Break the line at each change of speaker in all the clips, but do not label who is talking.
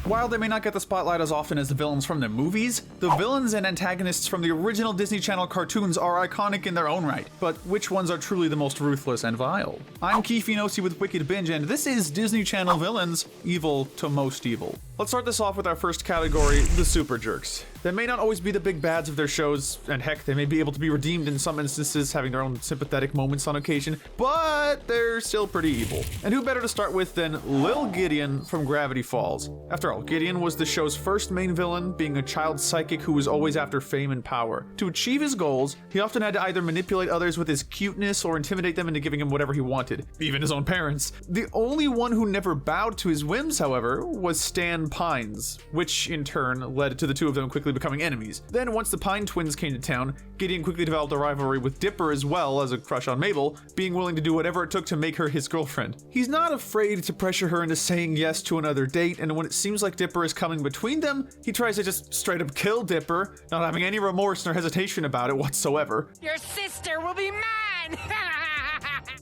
While they may not get the spotlight as often as the villains from the movies, the villains and antagonists from the original Disney Channel cartoons are iconic in their own right, but which ones are truly the most ruthless and vile? I'm Keefe Enosi with Wicked Binge, and this is Disney Channel villains, evil to most evil. Let's start this off with our first category, the super jerks. They may not always be the big bads of their shows, and heck, they may be able to be redeemed in some instances, having their own sympathetic moments on occasion, but they're still pretty evil. And who better to start with than Lil Gideon from Gravity Falls? After all, Gideon was the show's first main villain, being a child psychic who was always after fame and power. To achieve his goals, he often had to either manipulate others with his cuteness or intimidate them into giving him whatever he wanted, even his own parents. The only one who never bowed to his whims, however, was Stan Pines, which in turn led to the two of them quickly becoming enemies. Then once the Pine twins came to town, Gideon quickly developed a rivalry with Dipper as well as a crush on Mabel, being willing to do whatever it took to make her his girlfriend. He's not afraid to pressure her into saying yes to another date, and when it seems like Dipper is coming between them, he tries to just straight up kill Dipper, not having any remorse nor hesitation about it whatsoever.
Your sister will be mine!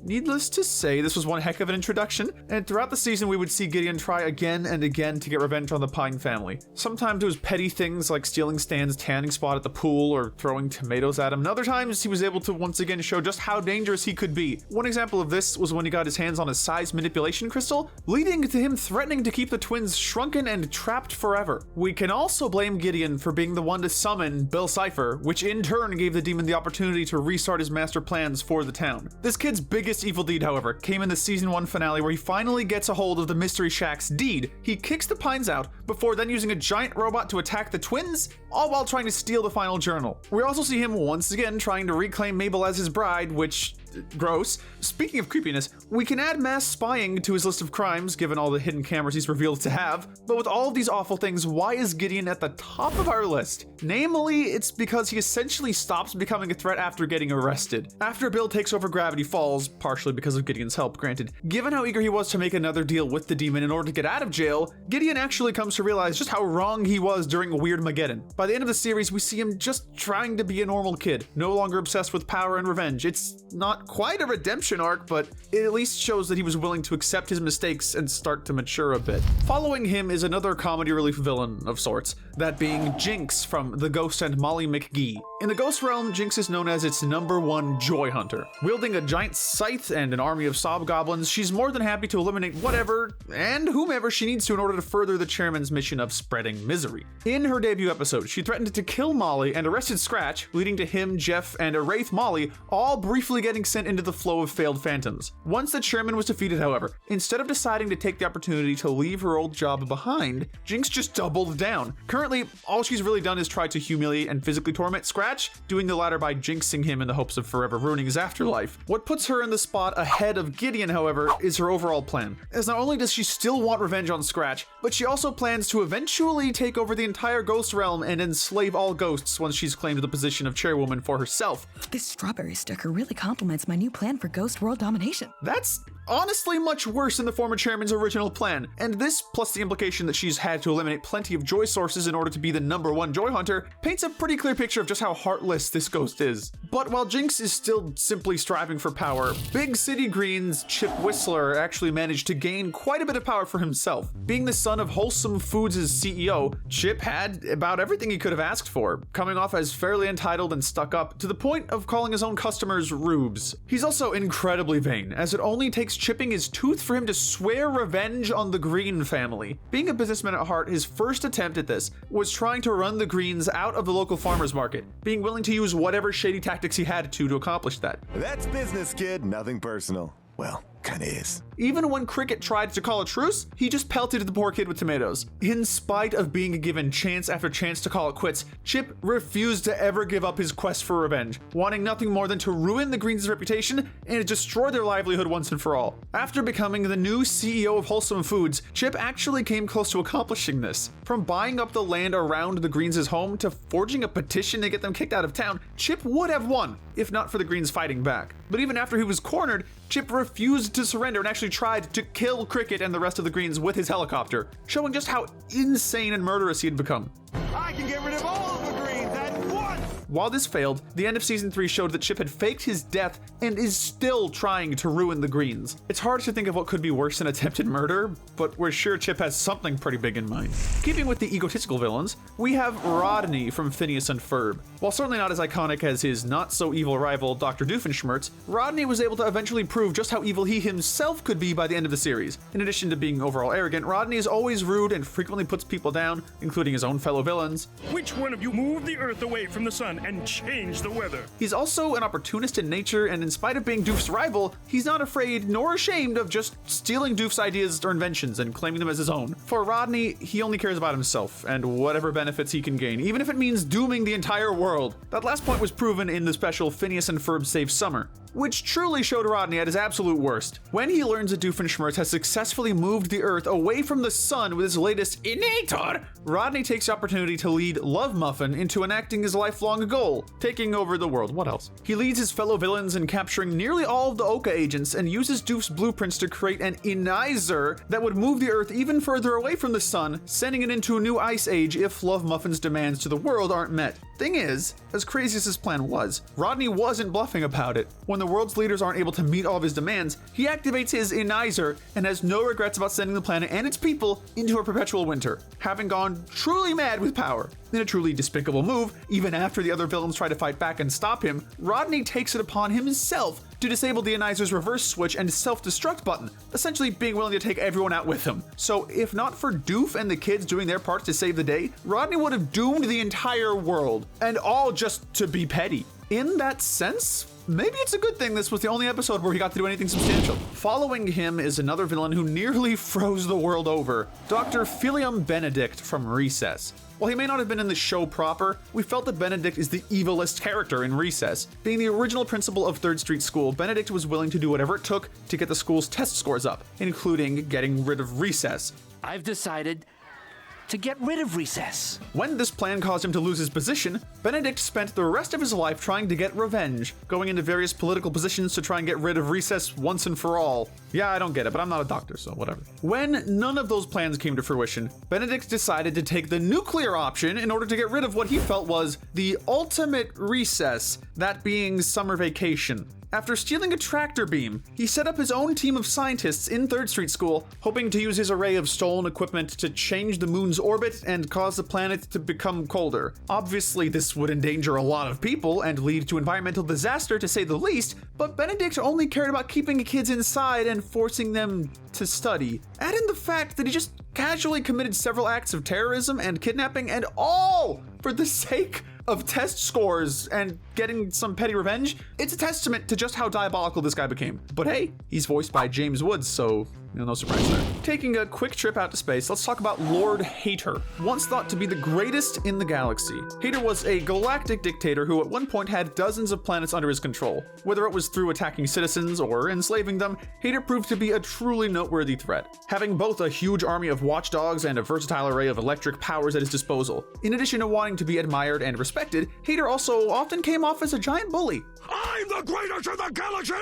Needless to say, this was one heck of an introduction, and throughout the season we would see Gideon try again and again to get revenge on the Pine family. Sometimes it was petty things like stealing Stan's tanning spot at the pool or throwing tomatoes at him, and other times he was able to once again show just how dangerous he could be. One example of this was when he got his hands on a size manipulation crystal, leading to him threatening to keep the twins shrunken and trapped forever. We can also blame Gideon for being the one to summon Bill Cipher, which in turn gave the demon the opportunity to restart his master plans for the town. This kid's biggest evil deed, however, came in the season 1 finale where he finally gets a hold of the Mystery Shack's deed. He kicks the Pines out before then using a giant robot to attack the twins, all while trying to steal the final journal. We also see him once again trying to reclaim Mabel as his bride, which... gross. Speaking of creepiness, we can add mass spying to his list of crimes, given all the hidden cameras he's revealed to have. But with all of these awful things, why is Gideon at the top of our list? Namely, it's because he essentially stops becoming a threat after getting arrested. After Bill takes over Gravity Falls, partially because of Gideon's help, granted, given how eager he was to make another deal with the demon in order to get out of jail, Gideon actually comes to realize just how wrong he was during Weirdmageddon. By the end of the series, we see him just trying to be a normal kid, no longer obsessed with power and revenge. It's not quite a redemption arc, but it at least shows that he was willing to accept his mistakes and start to mature a bit. Following him is another comedy relief villain of sorts, that being Jinx from The Ghost and Molly McGee. In the Ghost realm, Jinx is known as its #1 joy hunter. Wielding a giant scythe and an army of sob goblins, she's more than happy to eliminate whatever and whomever she needs to in order to further the chairman's mission of spreading misery. In her debut episode, she threatened to kill Molly and arrested Scratch, leading to him, Jeff, and a Wraith Molly all briefly getting sent into the flow of failed phantoms. Once the chairman was defeated, however, instead of deciding to take the opportunity to leave her old job behind, Jinx just doubled down. Currently, all she's really done is try to humiliate and physically torment Scratch, doing the latter by jinxing him in the hopes of forever ruining his afterlife. What puts her in the spot ahead of Gideon, however, is her overall plan, as not only does she still want revenge on Scratch, but she also plans to eventually take over the entire Ghost realm and enslave all ghosts once she's claimed the position of chairwoman for herself.
This strawberry sticker really complements my new plan for Ghost World domination.
That's honestly much worse than the former chairman's original plan, and this, plus the implication that she's had to eliminate plenty of joy sources in order to be the #1 joy hunter, paints a pretty clear picture of just how heartless this ghost is. But while Jinx is still simply striving for power, Big City Green's Chip Whistler actually managed to gain quite a bit of power for himself. Being the son of Wholesome Foods' CEO, Chip had about everything he could have asked for, coming off as fairly entitled and stuck up, to the point of calling his own customers rubes. He's also incredibly vain, as it only takes chipping his tooth for him to swear revenge on the Green family. Being a businessman at heart, his first attempt at this was trying to run the Greens out of the local farmers market, being willing to use whatever shady tactics he had to accomplish that.
That's business, kid. Nothing personal. Well, kinda is.
Even when Cricket tried to call a truce, he just pelted the poor kid with tomatoes. In spite of being given chance after chance to call it quits, Chip refused to ever give up his quest for revenge, wanting nothing more than to ruin the Greens' reputation and destroy their livelihood once and for all. After becoming the new CEO of Wholesome Foods, Chip actually came close to accomplishing this. From buying up the land around the Greens' home to forging a petition to get them kicked out of town, Chip would have won, if not for the Greens fighting back. But even after he was cornered, Chip refused to surrender and actually tried to kill Cricket and the rest of the Greens with his helicopter, showing just how insane and murderous he had become.
I can get rid of all of the Greens at once!
While this failed, the end of Season 3 showed that Chip had faked his death and is still trying to ruin the Greens. It's hard to think of what could be worse than attempted murder, but we're sure Chip has something pretty big in mind. Keeping with the egotistical villains, we have Rodney from Phineas and Ferb. While certainly not as iconic as his not-so-evil rival Dr. Doofenshmirtz, Rodney was able to eventually prove just how evil he himself could be by the end of the series. In addition to being overall arrogant, Rodney is always rude and frequently puts people down, including his own fellow villains.
Which one of you moved the Earth away from the sun and changed the weather?
He's also an opportunist in nature, and in spite of being Doof's rival, he's not afraid nor ashamed of just stealing Doof's ideas or inventions and claiming them as his own. For Rodney, he only cares about himself and whatever benefits he can gain, even if it means dooming the entire world. That last point was proven in the special Phineas and Ferb Save Summer, which truly showed Rodney at his absolute worst. When he learns that Doofenshmirtz has successfully moved the Earth away from the sun with his latest Innator, Rodney takes the opportunity to lead Love Muffin into enacting his lifelong goal, taking over the world. What else? He leads his fellow villains in capturing nearly all of the Oka agents and uses Doof's blueprints to create an Innizer that would move the Earth even further away from the sun, sending it into a new ice age if Love Muffin's demands to the world aren't met. Thing is, as crazy as his plan was, Rodney wasn't bluffing about it. When the world's leaders aren't able to meet all of his demands, he activates his Innizer and has no regrets about sending the planet and its people into a perpetual winter, having gone truly mad with power. In a truly despicable move, even after the other villains try to fight back and stop him, Rodney takes it upon himself to disable the Innizer's reverse switch and self-destruct button, essentially being willing to take everyone out with him. So if not for Doof and the kids doing their part to save the day, Rodney would have doomed the entire world, and all just to be petty. In that sense, maybe it's a good thing this was the only episode where he got to do anything substantial. Following him is another villain who nearly froze the world over, Dr. Philium Benedict from Recess. While he may not have been in the show proper, we felt that Benedict is the evilest character in Recess. Being the original principal of 3rd Street School, Benedict was willing to do whatever it took to get the school's test scores up, including getting rid of Recess.
I've decided to get rid of Recess.
When this plan caused him to lose his position, Benedict spent the rest of his life trying to get revenge, going into various political positions to try and get rid of Recess once and for all. Yeah, I don't get it, but I'm not a doctor, so whatever. When none of those plans came to fruition, Benedict decided to take the nuclear option in order to get rid of what he felt was the ultimate recess, that being summer vacation. After stealing a tractor beam, he set up his own team of scientists in 3rd Street School, hoping to use his array of stolen equipment to change the moon's orbit and cause the planet to become colder. Obviously, this would endanger a lot of people and lead to environmental disaster, to say the least, but Benedict only cared about keeping kids inside and forcing them to study. Add in the fact that he just casually committed several acts of terrorism and kidnapping, and all for the sake of test scores and getting some petty revenge. It's a testament to just how diabolical this guy became. But hey, he's voiced by James Woods, so no surprise there. Taking a quick trip out to space, let's talk about Lord Hater. Once thought to be the greatest in the galaxy, Hater was a galactic dictator who at one point had dozens of planets under his control. Whether it was through attacking citizens or enslaving them, Hater proved to be a truly noteworthy threat, having both a huge army of watchdogs and a versatile array of electric powers at his disposal. In addition to wanting to be admired and respected, Hater also often came off as a giant bully.
I'm the greatest in the galaxy!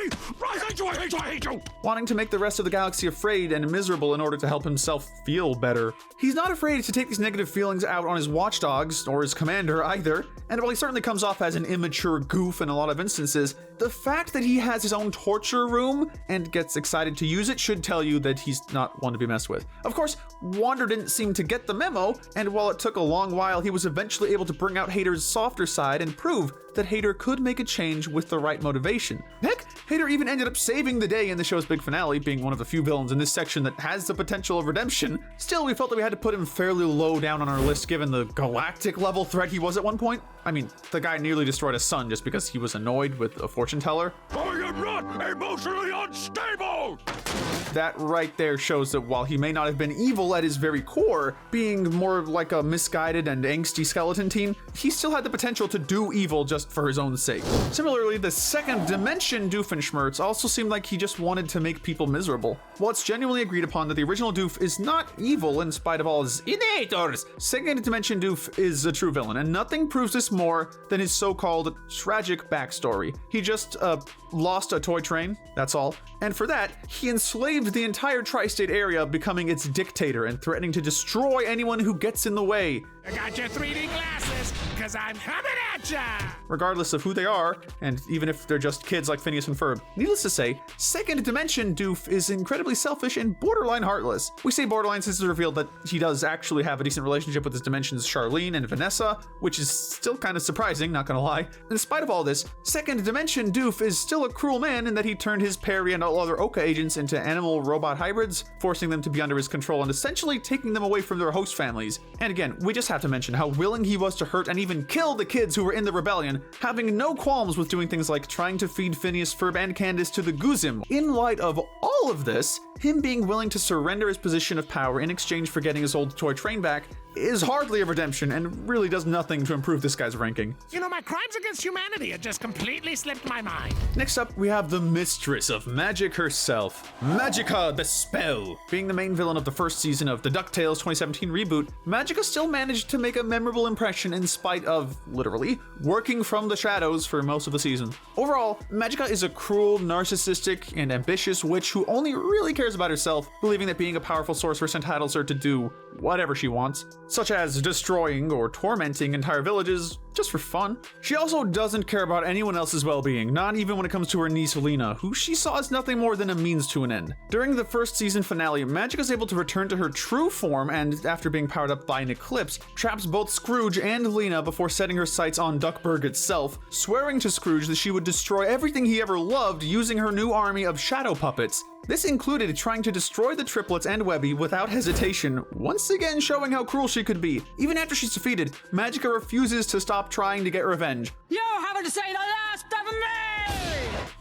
I hate you!
Wanting to make the rest of the galaxy afraid and miserable in order to help himself feel better. He's not afraid to take these negative feelings out on his watchdogs or his commander either, and while he certainly comes off as an immature goof in a lot of instances, the fact that he has his own torture room and gets excited to use it should tell you that he's not one to be messed with. Of course, Wander didn't seem to get the memo, and while it took a long while, he was eventually able to bring out Hater's softer side and prove that Hater could make a change with the right motivation. Heck, Hater even ended up saving the day in the show's big finale, being one of the few villains in this section that has the potential of redemption. Still, we felt that we had to put him fairly low down on our list given the galactic level threat he was at one point. I mean, the guy nearly destroyed a son just because he was annoyed with a fortune teller.
I am not emotionally unstable!
That right there shows that while he may not have been evil at his very core, being more like a misguided and angsty skeleton teen, he still had the potential to do evil just for his own sake. Similarly, the second dimension Doofenshmirtz also seemed like he just wanted to make people miserable. While it's genuinely agreed upon that the original Doof is not evil in spite of all his innators, second dimension Doof is a true villain, and nothing proves this more than his so-called tragic backstory. He just lost a toy train, that's all. And for that, he enslaved the entire tri-state area, becoming its dictator and threatening to destroy anyone who gets in the way.
I got your 3D glasses, because I'm coming at Gotcha!
Regardless of who they are, and even if they're just kids like Phineas and Ferb, needless to say, Second Dimension Doof is incredibly selfish and borderline heartless. We say borderline since it's revealed that he does actually have a decent relationship with his dimensions Charlene and Vanessa, which is still kind of surprising, not gonna lie. In spite of all this, Second Dimension Doof is still a cruel man in that he turned his Perry and all other Oka agents into animal-robot hybrids, forcing them to be under his control and essentially taking them away from their host families. And again, we just have to mention how willing he was to hurt and even kill the kids who were in the rebellion, having no qualms with doing things like trying to feed Phineas, Ferb, and Candace to the Guzim. In light of all of this, him being willing to surrender his position of power in exchange for getting his old toy train back is hardly a redemption and really does nothing to improve this guy's ranking.
You know, my crimes against humanity had just completely slipped my mind.
Next up, we have the mistress of magic herself, Magicka the Spell. Being the main villain of the first season of the DuckTales 2017 reboot, Magicka still managed to make a memorable impression in spite of, literally, working from the shadows for most of the season. Overall, Magicka is a cruel, narcissistic, and ambitious witch who only really cares about herself, believing that being a powerful sorceress entitles her to do whatever she wants, such as destroying or tormenting entire villages just for fun. She also doesn't care about anyone else's well-being, not even when it comes to her niece Lena, who she saw as nothing more than a means to an end. During the first season finale, Magicka is able to return to her true form and, after being powered up by an eclipse, traps both Scrooge and Lena before setting her sights on Duckburg itself, swearing to Scrooge that she would destroy everything he ever loved using her new army of shadow puppets. This included trying to destroy the triplets and Webby without hesitation, once again showing how cruel she could be. Even after she's defeated, Magicka refuses to stop trying to get revenge.
You haven't say the last of me!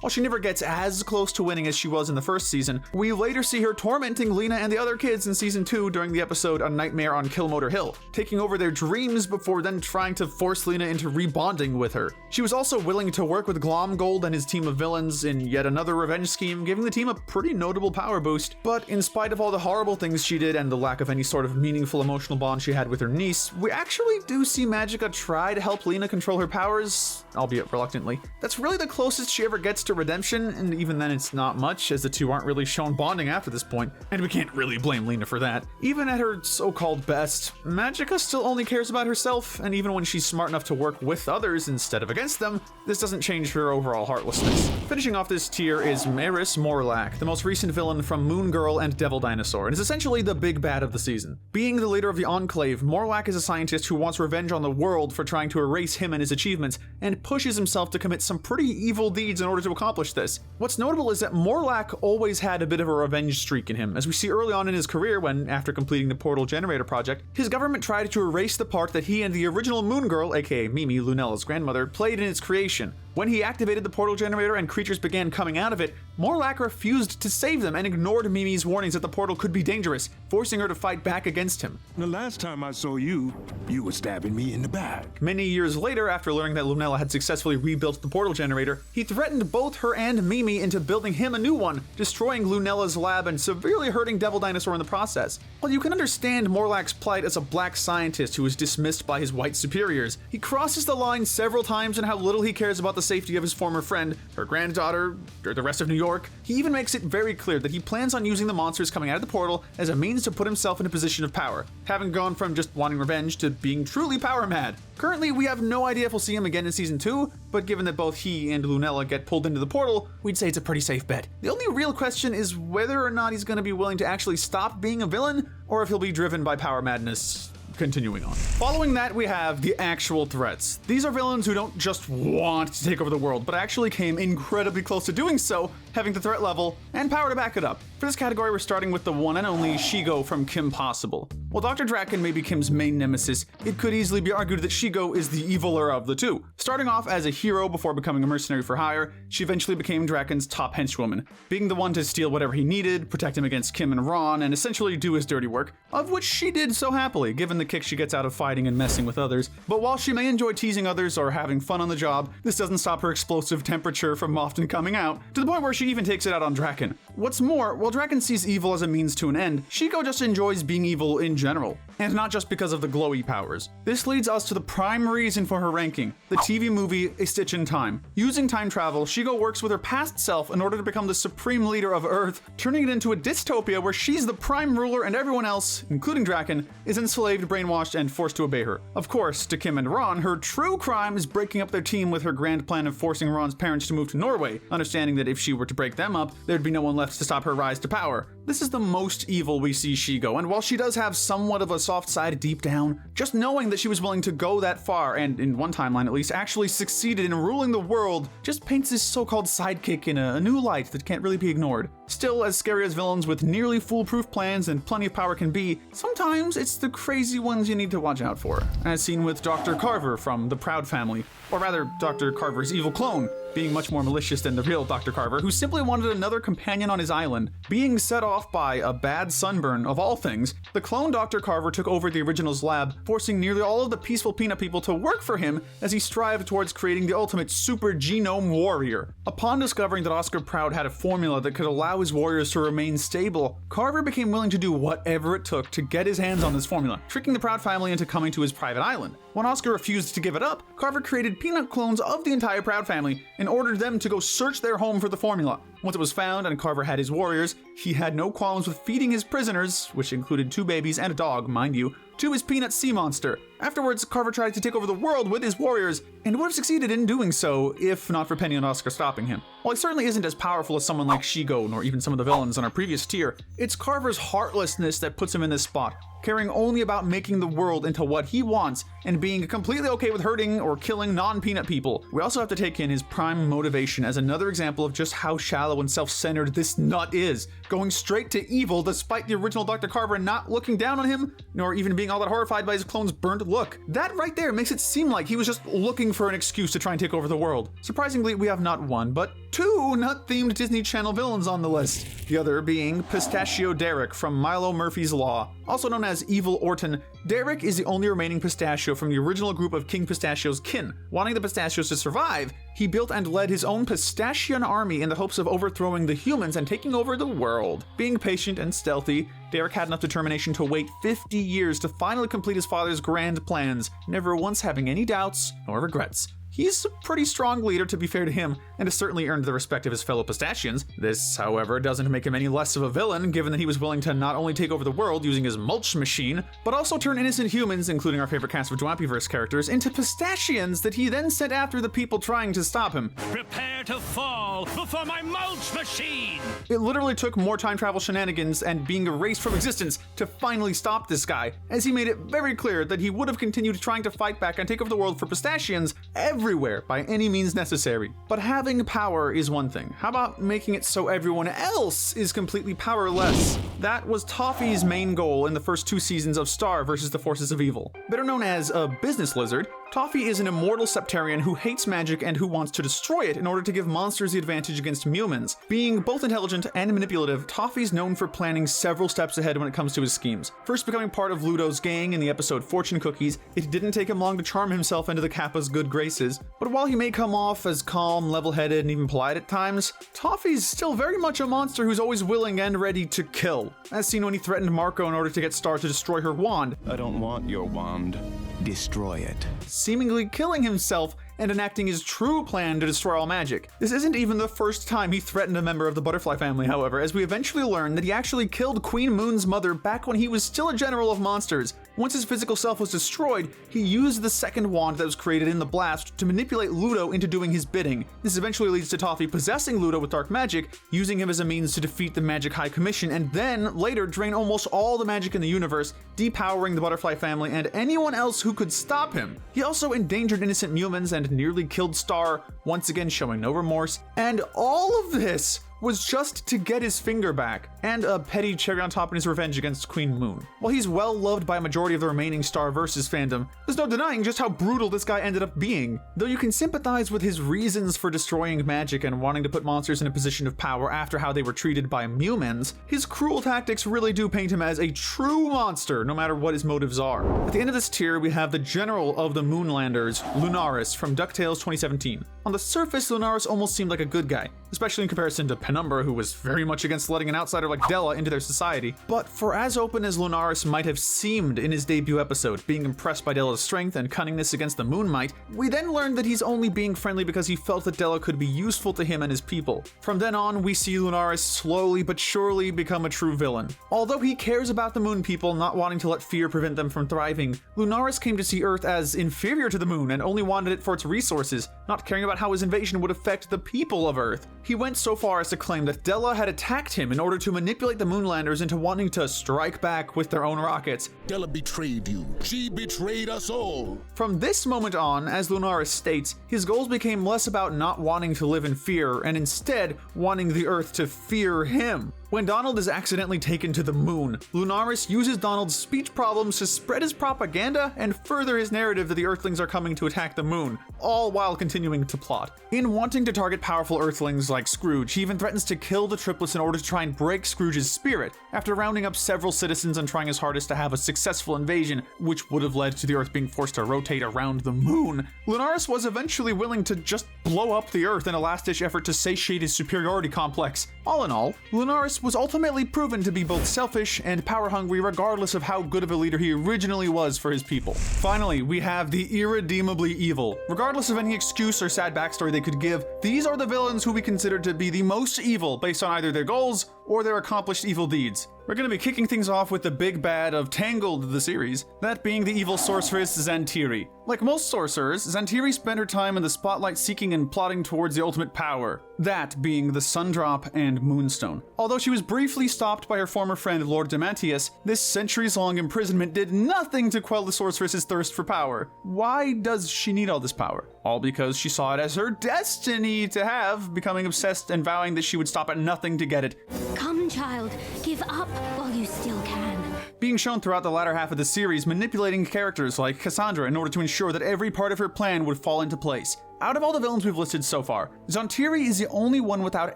While she never gets as close to winning as she was in the first season, we later see her tormenting Lena and the other kids in season 2 during the episode A Nightmare on Killmotor Hill, taking over their dreams before then trying to force Lena into rebonding with her. She was also willing to work with Glomgold and his team of villains in yet another revenge scheme, giving the team a pretty notable power boost. But in spite of all the horrible things she did and the lack of any sort of meaningful emotional bond she had with her niece, we actually do see Magicka try to help Lena control her powers, albeit reluctantly. That's really the closest she ever gets to redemption, and even then it's not much, as the two aren't really shown bonding after this point, and we can't really blame Lena for that. Even at her so-called best, Magicka still only cares about herself, and even when she's smart enough to work with others instead of against them, this doesn't change her overall heartlessness. Finishing off this tier is Maris Morlack, the most recent villain from Moon Girl and Devil Dinosaur, and is essentially the big bad of the season. Being the leader of the Enclave, Morlack is a scientist who wants revenge on the world for trying to erase him and his achievements, and pushes himself to commit some pretty evil deeds in order to accomplish this. What's notable is that Morlack always had a bit of a revenge streak in him, as we see early on in his career when, after completing the Portal Generator project, his government tried to erase the part that he and the original Moon Girl, aka Mimi, Lunella's grandmother, played in its creation. When he activated the portal generator and creatures began coming out of it, Morlack refused to save them and ignored Mimi's warnings that the portal could be dangerous, forcing her to fight back against him.
The last time I saw you, you were stabbing me in the back.
Many years later, after learning that Lunella had successfully rebuilt the portal generator, he threatened both her and Mimi into building him a new one, destroying Lunella's lab and severely hurting Devil Dinosaur in the process. While you can understand Morlack's plight as a black scientist who is dismissed by his white superiors, he crosses the line several times in how little he cares about the safety of his former friend, her granddaughter, or the rest of New York. He even makes it very clear that he plans on using the monsters coming out of the portal as a means to put himself in a position of power, having gone from just wanting revenge to being truly power mad. Currently, we have no idea if we'll see him again in season 2, but given that both he and Lunella get pulled into the portal, we'd say it's a pretty safe bet. The only real question is whether or not he's going to be willing to actually stop being a villain, or if he'll be driven by power madness. Continuing on. Following that, we have the actual threats. These are villains who don't just want to take over the world, but actually came incredibly close to doing so, having the threat level and power to back it up. For this category, we're starting with the one and only Shigo from Kim Possible. While Dr. Draken may be Kim's main nemesis, it could easily be argued that Shigo is the eviler of the two. Starting off as a hero before becoming a mercenary for hire, she eventually became Draken's top henchwoman, being the one to steal whatever he needed, protect him against Kim and Ron, and essentially do his dirty work, of which she did so happily, given the kick she gets out of fighting and messing with others. But while she may enjoy teasing others or having fun on the job, this doesn't stop her explosive temperature from often coming out, to the point where she even takes it out on Draken. What's more, while Draken sees evil as a means to an end, Shigo just enjoys being evil in general. and not just because of the glowy powers. This leads us to the prime reason for her ranking, the TV movie A Stitch in Time. Using time travel, Shego works with her past self in order to become the supreme leader of Earth, turning it into a dystopia where she's the prime ruler and everyone else, including Draken, is enslaved, brainwashed, and forced to obey her. Of course, to Kim and Ron, her true crime is breaking up their team with her grand plan of forcing Ron's parents to move to Norway, understanding that if she were to break them up, there'd be no one left to stop her rise to power. This is the most evil we see Shego, and while she does have somewhat of a soft side deep down, just knowing that she was willing to go that far, and in one timeline at least, actually succeeded in ruling the world, just paints this so-called sidekick in a new light that can't really be ignored. Still, as scary as villains with nearly foolproof plans and plenty of power can be, sometimes it's the crazy ones you need to watch out for, as seen with Dr. Carver from the Proud family, or rather, Dr. Carver's evil clone, being much more malicious than the real Dr. Carver, who simply wanted another companion on his island. Being set off by a bad sunburn, of all things, the clone Dr. Carver took over the original's lab, forcing nearly all of the peaceful peanut people to work for him as he strived towards creating the ultimate super genome warrior. Upon discovering that Oscar Proud had a formula that could allow his warriors to remain stable, Carver became willing to do whatever it took to get his hands on this formula, tricking the Proud family into coming to his private island. When Oscar refused to give it up, Carver created peanut clones of the entire Proud family and ordered them to go search their home for the formula. Once it was found and Carver had his warriors, he had no qualms with feeding his prisoners, which included 2 babies and a dog, mind you, to his peanut sea monster. Afterwards, Carver tried to take over the world with his warriors, and would have succeeded in doing so if not for Penny and Oscar stopping him. While he certainly isn't as powerful as someone like Shego, nor even some of the villains on our previous tier, it's Carver's heartlessness that puts him in this spot, caring only about making the world into what he wants, and being completely okay with hurting or killing non-peanut people. We also have to take in his prime motivation as another example of just how shallow and self-centered this nut is, going straight to evil despite the original Dr. Carver not looking down on him, nor even being all that horrified by his clone's burnt look. That right there makes it seem like he was just looking for an excuse to try and take over the world. Surprisingly, we have not one, but 2 nut-themed Disney Channel villains on the list. The other being Pistachio Derek from Milo Murphy's Law. Also known as Evil Orton, Derek is the only remaining pistachio from the original group of King Pistachio's kin. Wanting the pistachios to survive, he built and led his own pistachian army in the hopes of overthrowing the humans and taking over the world. Being patient and stealthy, Derek had enough determination to wait 50 years to finally complete his father's grand plans, never once having any doubts nor regrets. He's a pretty strong leader, to be fair to him, and has certainly earned the respect of his fellow pistachians. This, however, doesn't make him any less of a villain, given that he was willing to not only take over the world using his mulch machine, but also turn innocent humans, including our favorite cast of Dwampyverse characters, into pistachians that he then sent after the people trying to stop him.
Prepare to fall before my mulch machine!
It literally took more time travel shenanigans and being erased from existence to finally stop this guy, as he made it very clear that he would have continued trying to fight back and take over the world for pistachians everywhere by any means necessary. But having power is one thing. How about making it so everyone else is completely powerless? That was Toffee's main goal in the first 2 seasons of Star vs. the Forces of Evil. Better known as a business lizard, Toffee is an immortal septarian who hates magic and who wants to destroy it in order to give monsters the advantage against humans. Being both intelligent and manipulative, Toffee's known for planning several steps ahead when it comes to his schemes. First becoming part of Ludo's gang in the episode Fortune Cookies, it didn't take him long to charm himself into the Kappa's good graces. But while he may come off as calm, level-headed, and even polite at times, Toffee's still very much a monster who's always willing and ready to kill, as seen when he threatened Marko in order to get Star to destroy her wand.
I don't want your wand. Destroy it.
Seemingly killing himself and enacting his true plan to destroy all magic. This isn't even the first time he threatened a member of the Butterfly family, however, as we eventually learn that he actually killed Queen Moon's mother back when he was still a general of monsters. Once his physical self was destroyed, he used the second wand that was created in the blast to manipulate Ludo into doing his bidding. This eventually leads to Toffee possessing Ludo with dark magic, using him as a means to defeat the Magic High Commission, and then later drain almost all the magic in the universe, depowering the Butterfly family and anyone else who could stop him. He also endangered innocent humans and nearly killed Star, once again showing no remorse. And all of this was just to get his finger back, and a petty cherry on top in his revenge against Queen Moon. While he's well loved by a majority of the remaining Star vs. fandom, there's no denying just how brutal this guy ended up being. Though you can sympathize with his reasons for destroying magic and wanting to put monsters in a position of power after how they were treated by humans, his cruel tactics really do paint him as a true monster, no matter what his motives are. At the end of this tier, we have the general of the Moonlanders, Lunaris from DuckTales 2017. On the surface, Lunaris almost seemed like a good guy, especially in comparison to penumbra, who was very much against letting an outsider like Della into their society. But for as open as Lunaris might have seemed in his debut episode, being impressed by Della's strength and cunningness against the Moon Might, we then learned that he's only being friendly because he felt that Della could be useful to him and his people. From then on, we see Lunaris slowly but surely become a true villain. Although he cares about the Moon people, not wanting to let fear prevent them from thriving, Lunaris came to see Earth as inferior to the Moon and only wanted it for its resources, not caring about how his invasion would affect the people of Earth. He went so far as to claim that Della had attacked him in order to manipulate the Moonlanders into wanting to strike back with their own rockets.
Della betrayed you. She betrayed us all.
From this moment on, as Lunaris states, his goals became less about not wanting to live in fear and instead wanting the Earth to fear him. When Donald is accidentally taken to the moon, Lunaris uses Donald's speech problems to spread his propaganda and further his narrative that the Earthlings are coming to attack the moon, all while continuing to plot. In wanting to target powerful Earthlings like Scrooge, he even threatens to kill the triplets in order to try and break Scrooge's spirit, after rounding up several citizens and trying his hardest to have a successful invasion, which would have led to the Earth being forced to rotate around the moon. Lunaris was eventually willing to just blow up the Earth in a last-ditch effort to satiate his superiority complex. All in all, Lunaris was ultimately proven to be both selfish and power-hungry regardless of how good of a leader he originally was for his people. Finally, we have the Irredeemably Evil. Regardless of any excuse or sad backstory they could give, these are the villains who we consider to be the most evil based on either their goals or their accomplished evil deeds. We're going to be kicking things off with the big bad of Tangled, the series, that being the evil sorceress Zantiri. Like most sorcerers, Zantiri spent her time in the spotlight seeking and plotting towards the ultimate power, that being the Sundrop and Moonstone. Although she was briefly stopped by her former friend Lord Demantius, this centuries-long imprisonment did nothing to quell the sorceress's thirst for power. Why does she need all this power? All because she saw it as her destiny to have, becoming obsessed and vowing that she would stop at nothing to get it.
Come, child, give up while you still can.
Being shown throughout the latter half of the series manipulating characters like Cassandra in order to ensure that every part of her plan would fall into place. Out of all the villains we've listed so far, Zantiri is the only one without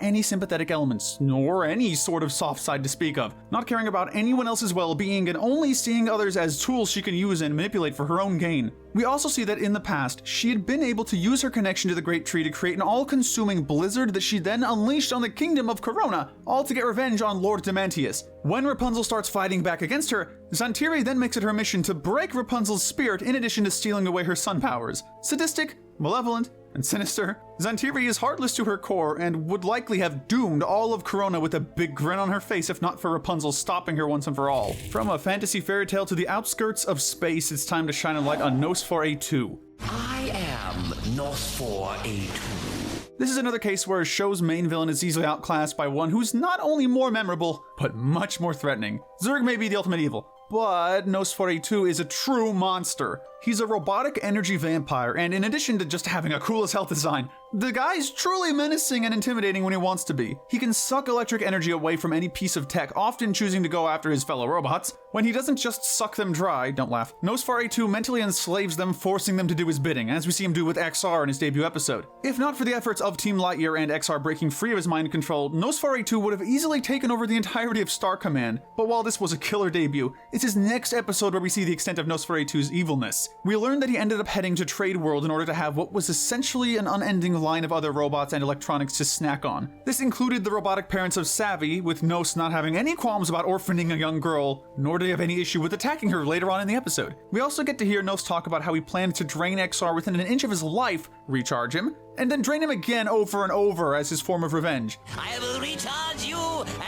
any sympathetic elements, nor any sort of soft side to speak of, not caring about anyone else's well-being and only seeing others as tools she can use and manipulate for her own gain. We also see that in the past, she had been able to use her connection to the Great Tree to create an all-consuming blizzard that she then unleashed on the kingdom of Corona, all to get revenge on Lord Demantius. When Rapunzel starts fighting back against her, Zantiri then makes it her mission to break Rapunzel's spirit in addition to stealing away her sun powers. Sadistic, malevolent, and sinister, Zantiri is heartless to her core and would likely have doomed all of Corona with a big grin on her face if not for Rapunzel stopping her once and for all. From a fantasy fairy tale to the outskirts of space, it's time to shine a light on Noar A2.
I am Noar A2.
This is another case where a show's main villain is easily outclassed by one who's not only more memorable, but much more threatening. Zurg may be the ultimate evil, but Noar A2 is a true monster. He's a robotic energy vampire, and in addition to just having a cool as hell design, the guy's truly menacing and intimidating when he wants to be. He can suck electric energy away from any piece of tech, often choosing to go after his fellow robots. When he doesn't just suck them dry, don't laugh, Noar A2 mentally enslaves them, forcing them to do his bidding, as we see him do with XR in his debut episode. If not for the efforts of Team Lightyear and XR breaking free of his mind control, Noar A2 would have easily taken over the entirety of Star Command. But while this was a killer debut, it's his next episode where we see the extent of Noar A2's evilness. We learned that he ended up heading to Trade World in order to have what was essentially an unending line of other robots and electronics to snack on. This included the robotic parents of Savvy, with Nos not having any qualms about orphaning a young girl, nor did he have any issue with attacking her later on in the episode. We also get to hear Nos talk about how he planned to drain XR within an inch of his life, recharge him, and then drain him again over and over as his form of revenge.
I will recharge you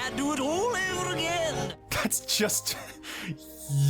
and do it all over again.
That's just...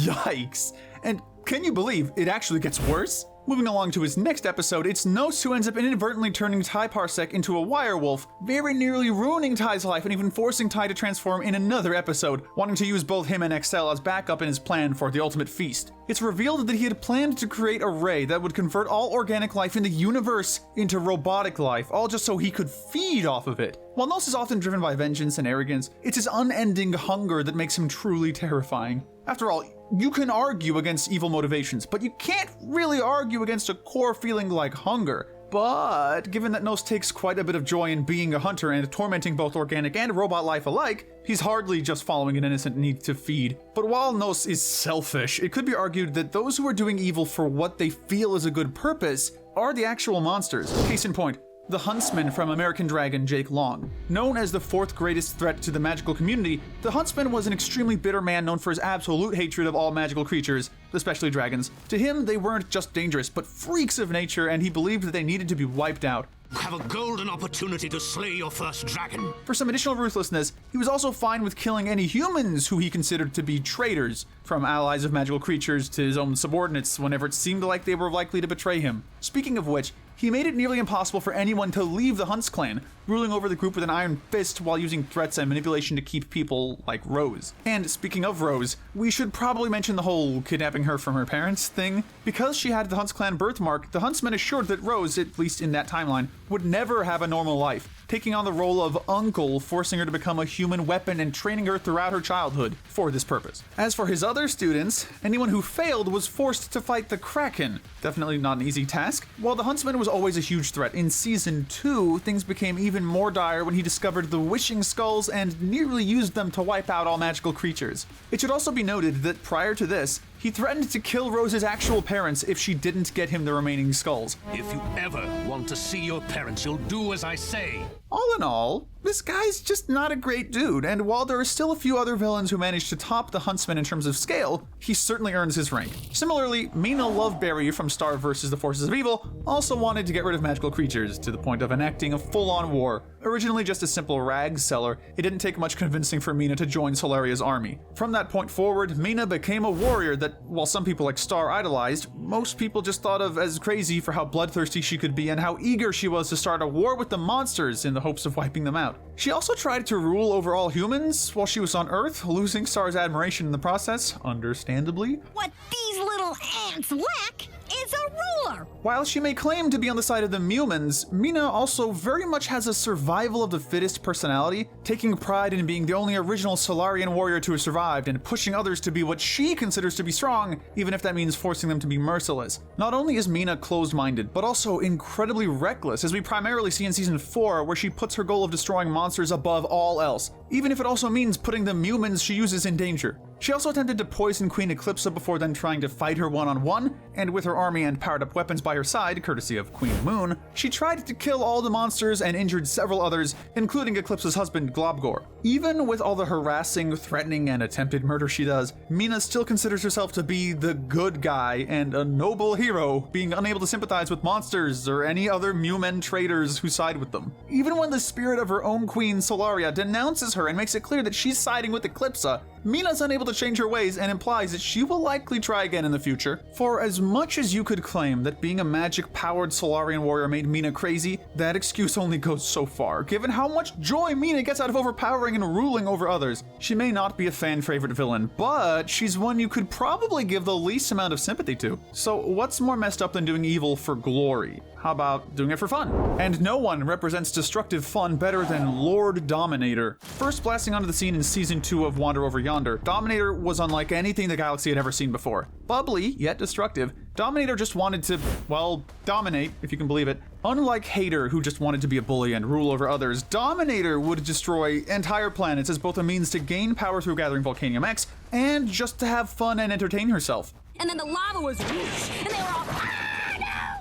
yikes. And can you believe it actually gets worse? Moving along to his next episode, it's Nos who ends up inadvertently turning Ty Parsec into a wirewolf, very nearly ruining Ty's life and even forcing Ty to transform in another episode, wanting to use both him and Excel as backup in his plan for the ultimate feast. It's revealed that he had planned to create a ray that would convert all organic life in the universe into robotic life, all just so he could feed off of it. While Nos is often driven by vengeance and arrogance, it's his unending hunger that makes him truly terrifying. After all, you can argue against evil motivations, but you can't really argue against a core feeling like hunger. But given that Nos takes quite a bit of joy in being a hunter and tormenting both organic and robot life alike, he's hardly just following an innocent need to feed. But while Nos is selfish, it could be argued that those who are doing evil for what they feel is a good purpose are the actual monsters. Case in point, the Huntsman from American Dragon Jake Long. Known as the fourth greatest threat to the magical community, the Huntsman was an extremely bitter man known for his absolute hatred of all magical creatures, especially dragons. To him, they weren't just dangerous, but freaks of nature, and he believed that they needed to be wiped out.
Have a golden opportunity to slay your first dragon.
For some additional ruthlessness, he was also fine with killing any humans who he considered to be traitors, from allies of magical creatures to his own subordinates whenever it seemed like they were likely to betray him. Speaking of which, he made it nearly impossible for anyone to leave the Hunts clan, ruling over the group with an iron fist while using threats and manipulation to keep people like Rose. And speaking of Rose, we should probably mention the whole kidnapping her from her parents thing. Because she had the Hunts clan birthmark, the Huntsman assured that Rose, at least in that timeline, would never have a normal life, taking on the role of uncle, forcing her to become a human weapon and training her throughout her childhood for this purpose. As for his other students, anyone who failed was forced to fight the Kraken. Definitely not an easy task. While the Huntsman was always a huge threat, in Season 2, things became even more dire when he discovered the Wishing Skulls and nearly used them to wipe out all magical creatures. It should also be noted that prior to this, he threatened to kill Rose's actual parents if she didn't get him the remaining skulls.
If you ever want to see your parents, you'll do as I say.
All in all, this guy's just not a great dude, and while there are still a few other villains who managed to top the Huntsman in terms of scale, he certainly earns his rank. Similarly, Mina Loveberry from Star vs. the Forces of Evil also wanted to get rid of magical creatures, to the point of enacting a full-on war. Originally just a simple rags seller, it didn't take much convincing for Mina to join Solaria's army. From that point forward, Mina became a warrior that, while some people like Star idolized, most people just thought of as crazy for how bloodthirsty she could be and how eager she was to start a war with the monsters in the hopes of wiping them out. She also tried to rule over all humans while she was on Earth, losing Star's admiration in the process, understandably.
What these little ants lack is a ruler!
While she may claim to be on the side of the humans, Mina also very much has a survival of the fittest personality, taking pride in being the only original Solarian warrior to have survived and pushing others to be what she considers to be strong, even if that means forcing them to be merciless. Not only is Mina closed-minded, but also incredibly reckless, as we primarily see in Season 4, where she puts her goal of destroying monsters above all else, even if it also means putting the humans she uses in danger. She also attempted to poison Queen Eclipsa before then trying to fight her one-on-one, and with her army and powered-up weapons by her side, courtesy of Queen Moon, she tried to kill all the monsters and injured several others, including Eclipsa's husband Globgor. Even with all the harassing, threatening, and attempted murder she does, Mina still considers herself to be the good guy and a noble hero, being unable to sympathize with monsters or any other Mumen traitors who side with them. Even when the spirit of her own queen, Solaria, denounces her and makes it clear that she's siding with Eclipsa, Mina's unable to change her ways and implies that she will likely try again in the future. For as much as you could claim that being a magic-powered Solarian warrior made Mina crazy, that excuse only goes so far, given how much joy Mina gets out of overpowering and ruling over others. She may not be a fan-favorite villain, but she's one you could probably give the least amount of sympathy to. So what's more messed up than doing evil for glory? How about doing it for fun? And no one represents destructive fun better than Lord Dominator. First blasting onto the scene in Season 2 of Wander Over Yonder, Dominator was unlike anything the galaxy had ever seen before. Bubbly, yet destructive, Dominator just wanted to, well, dominate, if you can believe it. Unlike Hater, who just wanted to be a bully and rule over others, Dominator would destroy entire planets as both a means to gain power through gathering Volcanium X, and just to have fun and entertain herself.
And then the lava was whoosh, and they were all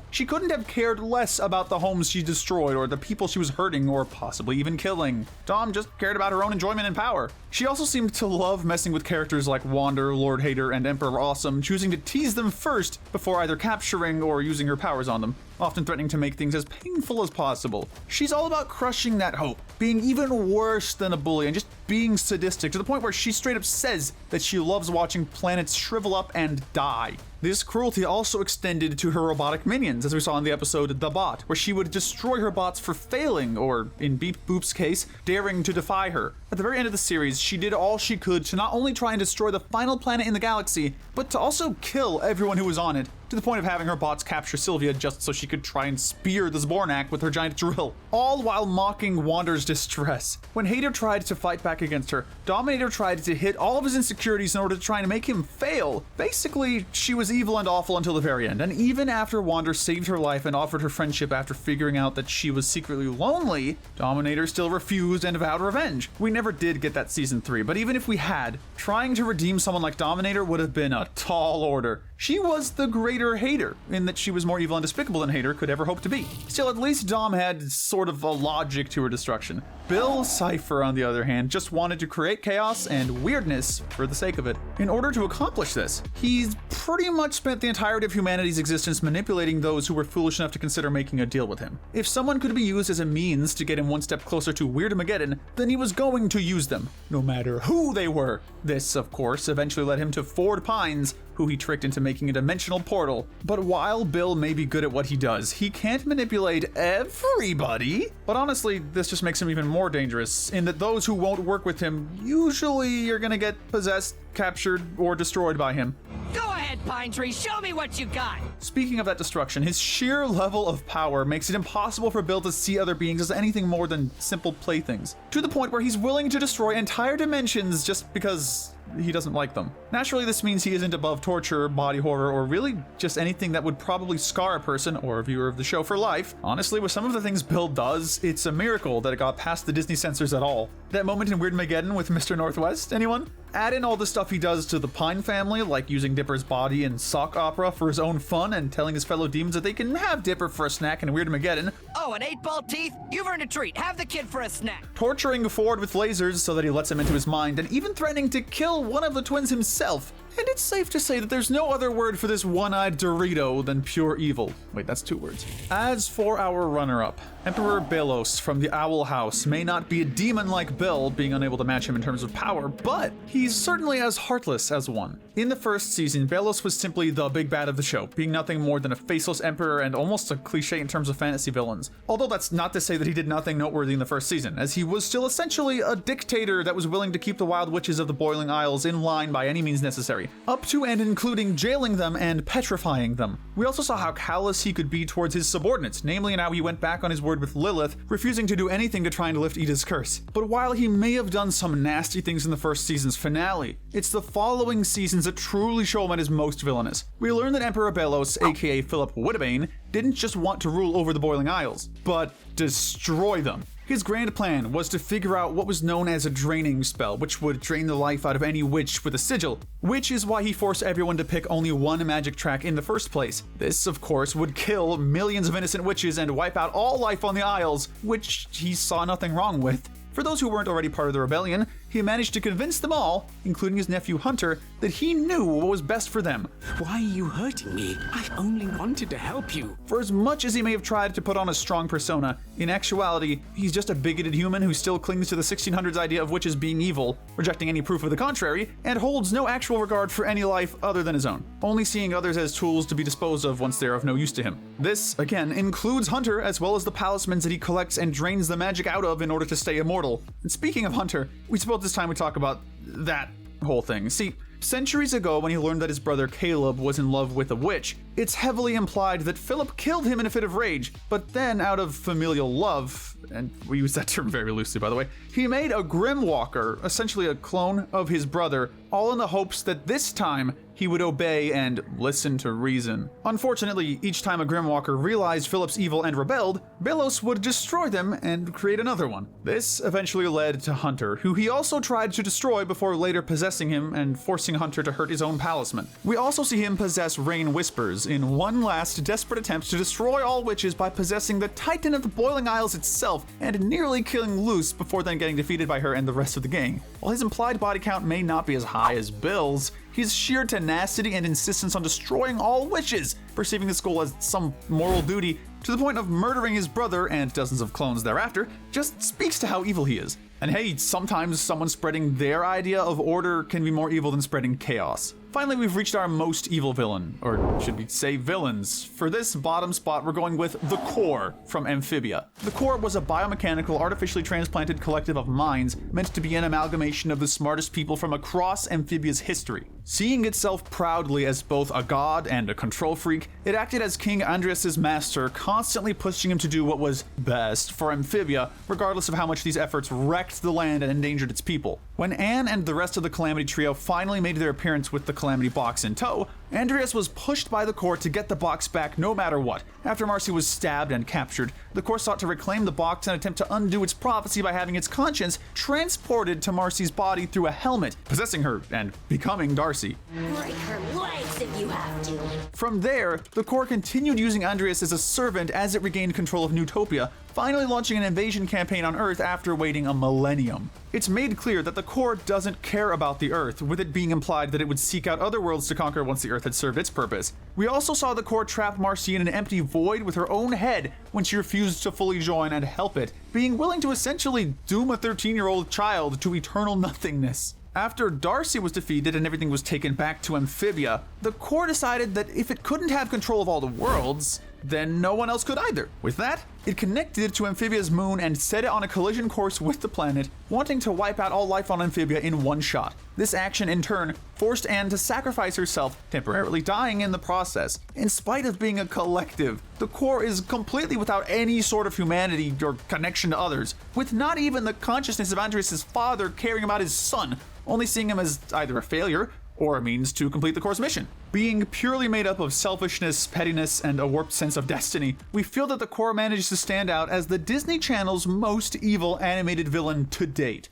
She couldn't have cared less about the homes she destroyed or the people she was hurting or possibly even killing. Dom just cared about her own enjoyment and power. She also seemed to love messing with characters like Wander, Lord Hater, and Emperor Awesome, choosing to tease them first before either capturing or using her powers on them, often threatening to make things as painful as possible. She's all about crushing that hope, being even worse than a bully, and just being sadistic to the point where she straight up says that she loves watching planets shrivel up and die. This cruelty also extended to her robotic minions, as we saw in the episode The Bot, where she would destroy her bots for failing, or in Beep Boop's case, daring to defy her. At the very end of the series, she did all she could to not only try and destroy the final planet in the galaxy, but to also kill everyone who was on it, to the point of having her bots capture Sylvia just so she could try and spear the Zbornak with her giant drill, all while mocking Wander's distress. When Hater tried to fight back against her, Dominator tried to hit all of his insecurities in order to try and make him fail. Basically, she was evil and awful until the very end, and even after Wander saved her life and offered her friendship after figuring out that she was secretly lonely, Dominator still refused and vowed revenge. We never did get that Season 3, but even if we had, trying to redeem someone like Dominator would have been a tall order. She was the greater hater, in that she was more evil and despicable than hater could ever hope to be. Still, at least Dom had sort of a logic to her destruction. Bill Cipher, on the other hand, just wanted to create chaos and weirdness for the sake of it. In order to accomplish this, he's pretty much spent the entirety of humanity's existence manipulating those who were foolish enough to consider making a deal with him. If someone could be used as a means to get him one step closer to Weirdmageddon, then he was going to use them, no matter who they were. This, of course, eventually led him to Ford Pines, who he tricked into making a dimensional portal. But while Bill may be good at what he does, he can't manipulate everybody. But honestly, this just makes him even more dangerous, in that those who won't work with him usually are gonna get possessed, captured, or destroyed by him.
Go ahead, Pine Tree, show me what you got!
Speaking of that destruction, his sheer level of power makes it impossible for Bill to see other beings as anything more than simple playthings, to the point where he's willing to destroy entire dimensions just because he doesn't like them. Naturally, this means he isn't above torture, body horror, or really just anything that would probably scar a person or a viewer of the show for life. Honestly, with some of the things Bill does, it's a miracle that it got past the Disney censors at all. That moment in Weirdmageddon with Mr. Northwest, anyone? Add in all the stuff he does to the Pine family, like using Dipper's body in sock opera for his own fun and telling his fellow demons that they can have Dipper for a snack in Weirdmageddon.
Oh, an 8-ball teeth? You've earned a treat. Have the kid for a snack.
Torturing Ford with lasers so that he lets him into his mind, and even threatening to kill one of the twins himself. And it's safe to say that there's no other word for this one-eyed Dorito than pure evil. Wait, that's 2 words. As for our runner-up, Emperor Bellos from the Owl House may not be a demon like Bill, being unable to match him in terms of power, but he's certainly as heartless as one. In the first season, Bellos was simply the big bad of the show, being nothing more than a faceless emperor and almost a cliche in terms of fantasy villains. Although that's not to say that he did nothing noteworthy in the first season, as he was still essentially a dictator that was willing to keep the wild witches of the Boiling Isles in line by any means necessary, up to and including jailing them and petrifying them. We also saw how callous he could be towards his subordinates, namely in how he went back on his word with Lilith, refusing to do anything to try and lift Ida's curse. But while he may have done some nasty things in the first season's finale, it's the following seasons that truly show him at his most villainous. We learn that Emperor Bellos, aka Philip Wittebane, didn't just want to rule over the Boiling Isles, but destroy them. His grand plan was to figure out what was known as a draining spell, which would drain the life out of any witch with a sigil, which is why he forced everyone to pick only one magic track in the first place. This, of course, would kill millions of innocent witches and wipe out all life on the Isles, which he saw nothing wrong with. For those who weren't already part of the rebellion, he managed to convince them all, including his nephew Hunter, that he knew what was best for them.
Why are you hurting me? I only wanted to help you.
For as much as he may have tried to put on a strong persona, in actuality, he's just a bigoted human who still clings to the 1600s idea of witches being evil, rejecting any proof of the contrary, and holds no actual regard for any life other than his own, only seeing others as tools to be disposed of once they are of no use to him. This, again, includes Hunter, as well as the palismans that he collects and drains the magic out of in order to stay immortal. And speaking of Hunter, we suppose it's time we talk about that whole thing. See, centuries ago, when he learned that his brother Caleb was in love with a witch, it's heavily implied that Philip killed him in a fit of rage, but then out of familial love, and we use that term very loosely by the way, he made a Grimwalker, essentially a clone of his brother, all in the hopes that this time he would obey and listen to reason. Unfortunately, each time a Grimwalker realized Philip's evil and rebelled, Bellos would destroy them and create another one. This eventually led to Hunter, who he also tried to destroy before later possessing him and forcing Hunter to hurt his own palisman. We also see him possess Rain Whispers in one last desperate attempt to destroy all witches by possessing the Titan of the Boiling Isles itself and nearly killing Luce before then getting defeated by her and the rest of the gang. While his implied body count may not be as high as Bill's, his sheer tenacity and insistence on destroying all witches, perceiving this goal as some moral duty, to the point of murdering his brother and dozens of clones thereafter, just speaks to how evil he is. And hey, sometimes someone spreading their idea of order can be more evil than spreading chaos. Finally, we've reached our most evil villain, or should we say villains. For this bottom spot, we're going with the Core from Amphibia. The Core was a biomechanical, artificially transplanted collective of minds meant to be an amalgamation of the smartest people from across Amphibia's history. Seeing itself proudly as both a god and a control freak, it acted as King Andreas' master, constantly pushing him to do what was best for Amphibia, regardless of how much these efforts wrecked the land and endangered its people. When Anne and the rest of the Calamity trio finally made their appearance with the Calamity box in tow, Andreas was pushed by the Corps to get the box back no matter what. After Marcy was stabbed and captured, the Corps sought to reclaim the box and attempt to undo its prophecy by having its conscience transported to Marcy's body through a helmet, possessing her and becoming Darcy.
Break her legs if you have to.
From there, the Corps continued using Andreas as a servant as it regained control of Newtopia, finally launching an invasion campaign on Earth after waiting a millennium. It's made clear that the Corps doesn't care about the Earth, with it being implied that it would seek out other worlds to conquer once the Earth had served its purpose. We also saw the Corps trap Marcy in an empty void with her own head when she refused to fully join and help it, being willing to essentially doom a 13-year-old child to eternal nothingness. After Darcy was defeated and everything was taken back to Amphibia, the Corps decided that if it couldn't have control of all the worlds, then no one else could either. With that, it connected to Amphibia's moon and set it on a collision course with the planet, wanting to wipe out all life on Amphibia in one shot. This action, in turn, forced Anne to sacrifice herself, temporarily dying in the process. In spite of being a collective, the Corps is completely without any sort of humanity or connection to others, with not even the consciousness of Andreas' father caring about his son, only seeing him as either a failure or a means to complete the Corps' mission. Being purely made up of selfishness, pettiness, and a warped sense of destiny, we feel that the Corps manages to stand out as the Disney Channel's most evil animated villain to date.